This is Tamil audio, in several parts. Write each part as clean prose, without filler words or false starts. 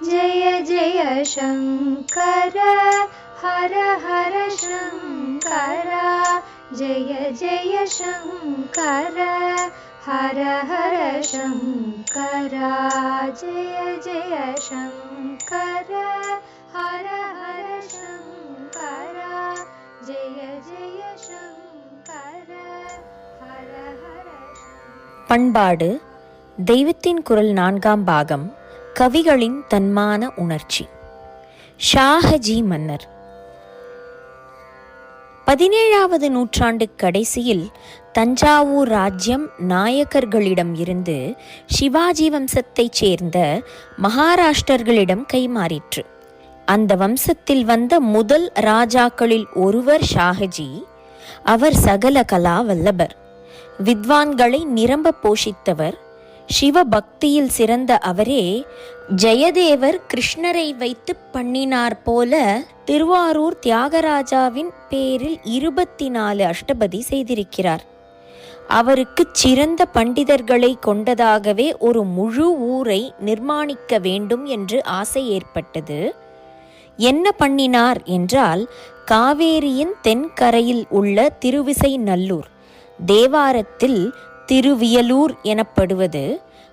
जय जय शङ्कर हर हर शङ्कर जय जय शङ्कर हर हर शङ्कर जय जय शङ्कर हर हर शङ्कर जय जय शङ्कर हर हर பண்பாடு தெய்வத்தின் குரல் 4ஆம் பாகம் கவிகளின் தன்மான உணர்ச்சி. ஷாஹஜி மன்னர். 17வது நூற்றாண்டு கடைசியில் தஞ்சாவூர் ராஜ்யம் நாயக்கர்களிடம் இருந்து சிவாஜி வம்சத்தைச் சேர்ந்த மகாராஷ்டிரர்களிடம் கைமாறிற்று. அந்த வம்சத்தில் வந்த முதல் ராஜாக்களில் ஒருவர் ஷாஹஜி. அவர் சகல கலா வல்லபர், வித்வான்களை நிரம்ப போஷித்தவர். சிவபக்தியில் சிறந்த அவரே ஜெயதேவர் கிருஷ்ணரை வைத்து பண்ணினார் போல திருவாரூர் தியாகராஜாவின் பேரில் 24 அஷ்டபதி செய்திருக்கிறார். அவருக்கு சிறந்த பண்டிதர்களை கொண்டதாகவே ஒரு முழு ஊரை நிர்மாணிக்க வேண்டும் என்று ஆசை ஏற்பட்டது. என்ன பண்ணினார் என்றால், காவேரியின் தென்கரையில் உள்ள திருவிசைநல்லூர், தேவாரத்தில் திருவியலூர் எனப்படுவது,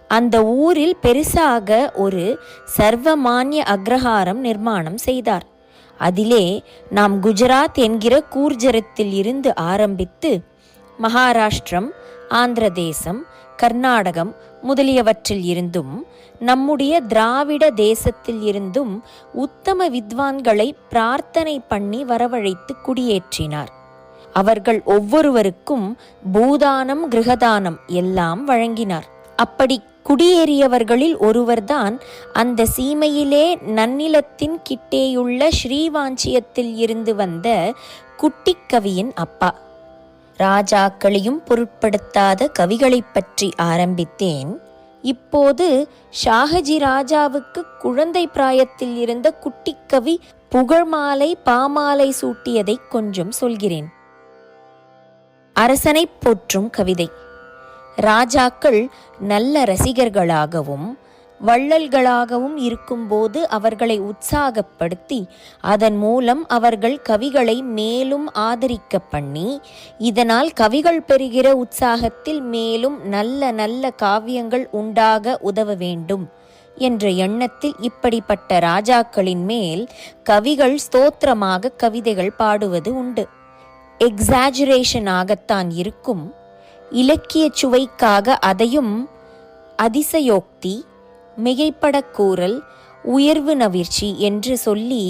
அந்த ஊரில் பெருசாக ஒரு சர்வமானிய அக்ரஹாரம் நிர்மாணம் செய்தார். அதிலே நாம் குஜராத் என்கிற கூர்ஜரத்தில் இருந்து ஆரம்பித்து மகாராஷ்டிரம், ஆந்திர தேசம், கர்நாடகம் முதலியவற்றில் இருந்தும் நம்முடைய திராவிட தேசத்தில் இருந்தும் உத்தம வித்வான்களை பிரார்த்தனை பண்ணி வரவழைத்து குடியேற்றினார். அவர்கள் ஒவ்வொருவருக்கும் பூதானம் கிரகதானம் எல்லாம் வழங்கினார். அப்படி குடியேறியவர்களில் ஒருவர்தான் அந்த சீமையிலே நன்னிலத்தின் கிட்டேயுள்ள ஸ்ரீவாஞ்சியத்தில் இருந்து வந்த குட்டிக்கவியின் அப்பா. ராஜாக்களையும் பொருட்படுத்தாத கவிகளை பற்றி ஆரம்பித்தேன். இப்போது ஷாஹஜி ராஜாவுக்கு குழந்தை பிராயத்தில் இருந்த குட்டிக்கவி புகழ்மாலை பாமாலை சூட்டியதை கொஞ்சம் சொல்கிறேன். அரசனை போற்றும் கவிதை. ராஜாக்கள் நல்ல ரசிகர்களாகவும் வள்ளல்களாகவும் இருக்கும்போது அவர்களை உற்சாகப்படுத்தி அதன் மூலம் அவர்கள் கவிகளை மேலும் ஆதரிக்க பண்ணி, இதனால் கவிகள் பெறுகிற உற்சாகத்தில் மேலும் நல்ல நல்ல காவியங்கள் உண்டாக உதவ வேண்டும் என்ற எண்ணத்தில் இப்படிப்பட்ட ராஜாக்களின் மேல் கவிகள் ஸ்தோத்திரமாக கவிதைகள் பாடுவது உண்டு. எக்ஸாஜரேஷன் ஆகத்தான் இருக்கும், இலக்கிய சுவைக்காக அதையும் அதிசயோக்தி, மிகைப்படக்கூறல், உயர்வு நவிர்ச்சி என்று சொல்லி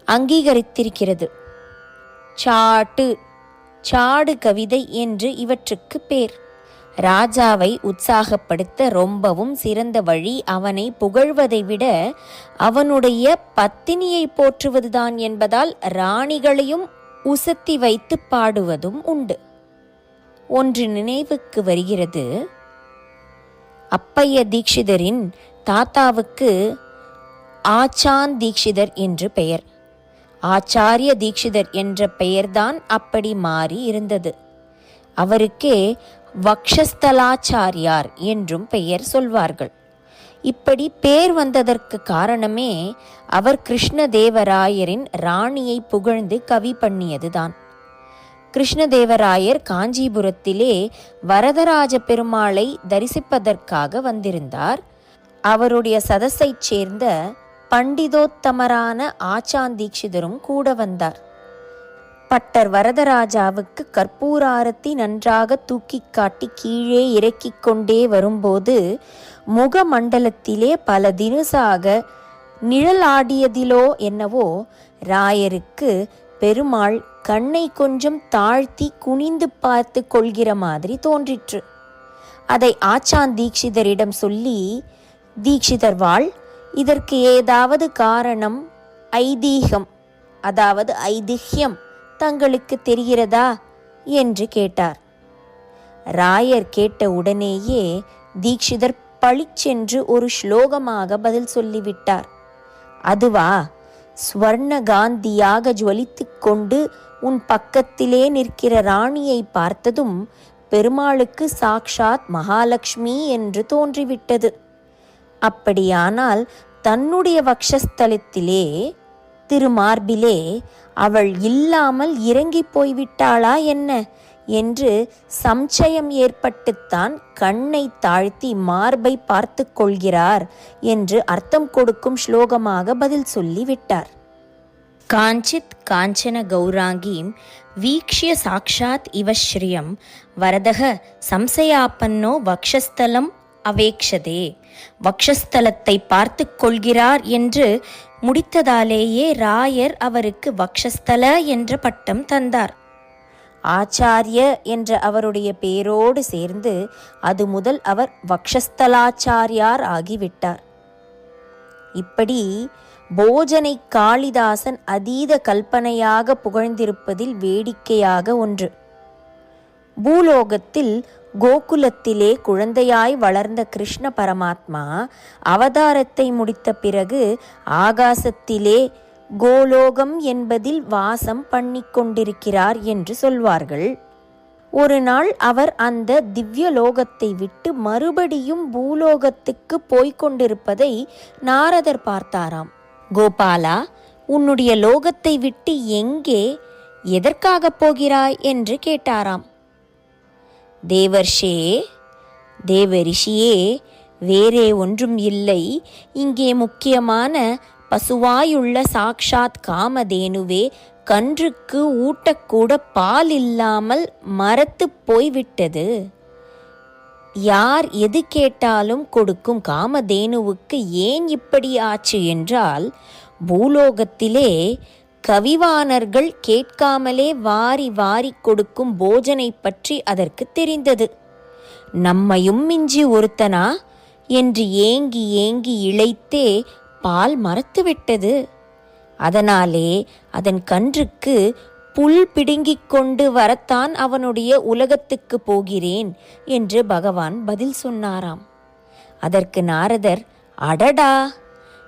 அங்கீகரித்திருக்கிறது. சாடு கவிதை என்று இவற்றுக்கு பேர். ராஜாவை உற்சாகப்படுத்த ரொம்பவும் சிறந்த வழி அவனை புகழ்வதை விட அவனுடைய பத்தினியை போற்றுவதுதான் என்பதால் ராணிகளையும் உசத்தி வைத்து பாடுவதும் உண்டு. ஒன்று நினைவுக்கு வருகிறது. அப்பைய தீட்சிதரின் தாத்தாவுக்கு ஆச்சான் தீட்சிதர் என்று பெயர். ஆச்சாரிய தீட்சிதர் என்ற பெயர்தான் அப்படி மாறி இருந்தது. அவருக்கே வக்ஷஸ்தலாச்சாரியார் என்றும் பெயர் சொல்வார்கள். இப்படி பேர் வந்ததற்கு காரணமே அவர் கிருஷ்ணதேவராயரின் ராணியை புகழ்ந்து கவி பண்ணியதுதான். கிருஷ்ணதேவராயர் காஞ்சிபுரத்திலே வரதராஜ பெருமாளை தரிசிப்பதற்காக வந்திருந்தார். அவருடைய சதஸைச் சேர்ந்த பண்டிதோத்தமரான ஆச்சான் தீட்சிதரும் கூட வந்தார். பட்டர் வரதராஜாவுக்கு கற்பூராரத்தி நன்றாக தூக்கி காட்டி கீழே இறக்கிக் கொண்டே வரும்போது முகமண்டலத்திலே பல தினுசாக நிழல் ஆடியதிலோ என்னவோ ராயருக்கு பெருமாள் கண்ணை கொஞ்சம் தாழ்த்தி குனிந்து பார்த்து கொள்கிற மாதிரி தோன்றிற்று. அதை ஆச்சான் தீட்சிதரிடம் சொல்லி, தீட்சிதர் வாழ், இதற்கு ஏதாவது காரணம், ஐதீகம் அதாவது ஐதிஹ்யம் தங்களுக்கு தெரிகிறதா என்று கேட்டார். ராயர் கேட்ட உடனேயே தீட்சிதர் பளிச்சென்று ஒரு ஸ்லோகமாக பதில் சொல்லிவிட்டார். அதுவா, ஸ்வர்ண காந்தியாக ஜுவலித்து கொண்டு உன் பக்கத்திலே நிற்கிற ராணியை பார்த்ததும் பெருமாளுக்கு சாக்ஷாத் மகாலட்சுமி என்று தோன்றிவிட்டது. அப்படியானால் தன்னுடைய வக்ஷஸ்தலத்திலே திருமார்பிலே அவள் இல்லாமல் இறங்கி போய்விட்டாளா என்ன என்று சம்சயம் ஏற்பட்டுத்தான் கண்ணை தாழ்த்தி மார்பை பார்த்து கொள்கிறார் என்று அர்த்தம் கொடுக்கும் ஸ்லோகமாக பதில் சொல்லிவிட்டார். காஞ்சித் காஞ்சன கௌராங்கீம் வீக்ஷ்ய சாக்ஷாத் இவ ஸ்ரீயம் வரதக சம்சயாப்பன்னோ வக்ஷஸ்தலம் அவேக்ஷதே. வக்ஷஸ்தலத்தை பார்த்து கொள்கிறார் என்று முடித்ததாலேயே ராயர் அவருக்கு வக்ஷஸ்தல என்ற பட்டம் தந்தார். ஆச்சாரிய என்ற அவருடைய பேரோடு சேர்ந்து அது முதல் அவர் வக்ஷஸ்தலாச்சாரியார் ஆகிவிட்டார். இப்படி போஜனை காளிதாசன் அதீத கல்பனையாக புகழ்ந்திருப்பதில் வேடிக்கையாக ஒன்று. பூலோகத்தில் கோகுலத்திலே குழந்தையாய் வளர்ந்த கிருஷ்ண பரமாத்மா அவதாரத்தை முடித்த பிறகு ஆகாசத்திலே கோலோகம் என்பதில் வாசம் பண்ணிக்கொண்டிருக்கிறார் என்று சொல்வார்கள். ஒரு நாள் அவர் அந்த திவ்ய லோகத்தை விட்டு மறுபடியும் பூலோகத்துக்கு போய்கொண்டிருப்பதை நாரதர் பார்த்தாராம். கோபாலா, உன்னுடைய லோகத்தை விட்டு எங்கே, எதற்காக போகிறாய் என்று கேட்டாராம். தேவரிஷியே, வேறே ஒன்றும் இல்லை, இங்கே முக்கியமான பசுவாயுள்ள சாக்ஷாத் காமதேனுவே கன்றுக்கு ஊட்டக்கூட பால் இல்லாமல் மரத்து போய்விட்டது. யார் எது கேட்டாலும் கொடுக்கும் காமதேனுவுக்கு ஏன் இப்படி ஆச்சு என்றால், பூலோகத்திலே கவிவாணர்கள் கேட்காமலே வாரி வாரி கொடுக்கும் போஜனை பற்றி அதற்கு தெரிந்தது. நம்மையும் மிஞ்சி ஒருத்தனா என்று ஏங்கி ஏங்கி இளைத்தே பால் மரத்துவிட்டது. அதனாலே அதன் கன்றுக்கு புல் பிடுங்கிக் கொண்டு வரத்தான் அவனுடைய உலகத்துக்கு போகிறேன் என்று பகவான் பதில் சொன்னாராம். அதற்கு நாரதர், அடடா,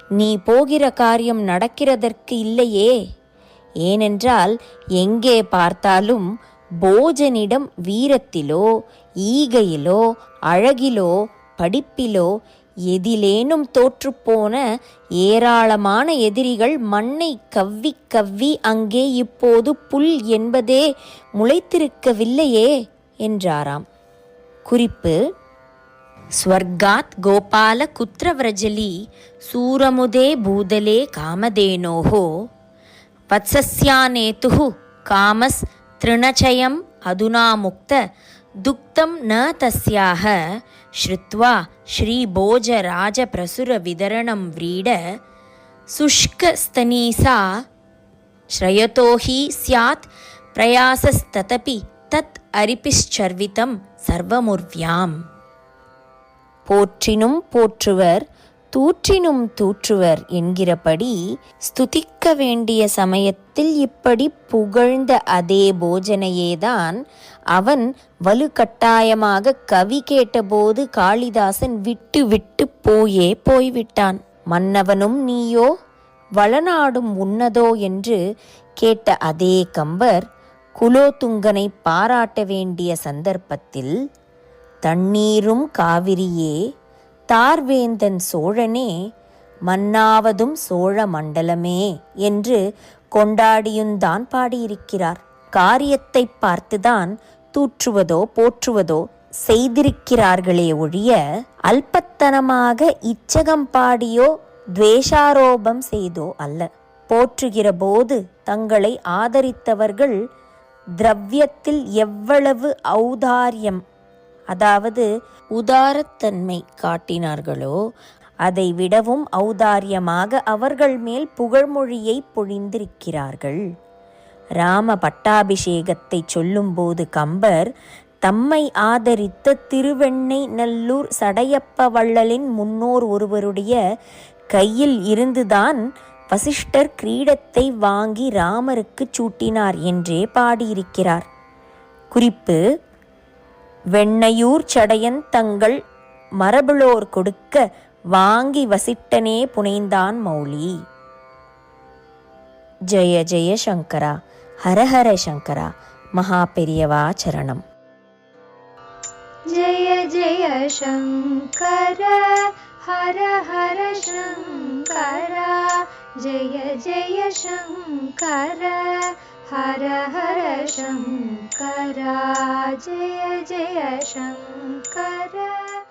நீ போகிற காரியம் நடக்கிறதற்கு இல்லையே. ஏனென்றால் எங்கே பார்த்தாலும் போஜனிடம் வீரத்திலோ ஈகையிலோ அழகிலோ படிப்பிலோ எதிலேனும் தோற்றுப்போன ஏராளமான எதிரிகள் மண்ணை கவ்வி கவ்வி அங்கே இப்போது புல் என்பதே முளைத்திருக்கவில்லையே என்றாராம். குறிப்பு: ஸ்வர்காத் கோபால குத்ரவ்ரஜலி சூரமுதே பூதலே காமதேனோஹோ வத்சஸ்யானேதுஹு காமஸ் த்ருணச்சயம் அதுனா முக்த துக்தம் ந தஸ்யாக ஸ்ருத்வா ஸ்ரீபோஜராஜ பிரசுர விதரணம் व्रीड சுஷ்கஸ்தனீசா ஸ்ரயதோஹி ஸ்யாத் பிரயாசஸ்ததபி தத் அரிபிச்சர்விதம் சர்வமுர்வ்யாம். போற்றினும் போற்றுவர் தூற்றினும் தூற்றுவர் என்கிறபடி ஸ்துதிக்க வேண்டிய சமயத்தில் இப்படி புகழ்ந்த அதே போஜனையேதான் அவன் வலுக்கட்டாயமாக கவி கேட்டபோது காளிதாசன் விட்டு விட்டு போய்விட்டான். மன்னவனும் நீயோ வளநாடும் உன்னதோ என்று கேட்ட அதே கம்பர் குலோத்துங்கனை பாராட்ட வேண்டிய சந்தர்ப்பத்தில் தண்ணீரும் காவிரியே தார்வேந்தன் சோழனே மன்னாவதும் சோழ மண்டலமே என்று கொண்டாடியுந்தான் பாடியிருக்கிறார். காரியத்தை பார்த்துதான் தூற்றுவதோ போற்றுவதோ செய்திருக்கிறார்களே ஒழிய அல்பத்தனமாக இச்சகம் பாடியோ துவேஷாரோபம் செய்தோ அல்ல. போற்றுகிற போது தங்களை ஆதரித்தவர்கள் திரவியத்தில் எவ்வளவு ஔதாரியம், அதாவது உதாரத்தன்மை காட்டினார்களோ அதை விடவும் ஔதாரியமாக அவர்கள் மேல் புகழ்மொழியை பொழிந்திருக்கிறார்கள். ராம பட்டாபிஷேகத்தை சொல்லும்போது கம்பர் தம்மை ஆதரித்த திருவெண்ணை நல்லூர் சடையப்ப வள்ளலின் முன்னோர் ஒருவருடைய கையில் இருந்துதான் வசிஷ்டர் கிரீடத்தை வாங்கி ராமருக்கு சூட்டினார் என்றே பாடியிருக்கிறார். குறிப்பு: வெண்ணையூர் சடையன் தங்கள் மரபுளோர் கொடுக்க வாங்கி வசிட்டனே புனைந்தான் மௌலி. ஜெய ஜெய சங்கரா, ஹரஹர சங்கரா, மகா பெரியவா சரணம். ஜெய ஜெய சங்கர हर हर शङ्करा जय जय शङ्कर हर हर शङ्करा जय जय शङ्कर।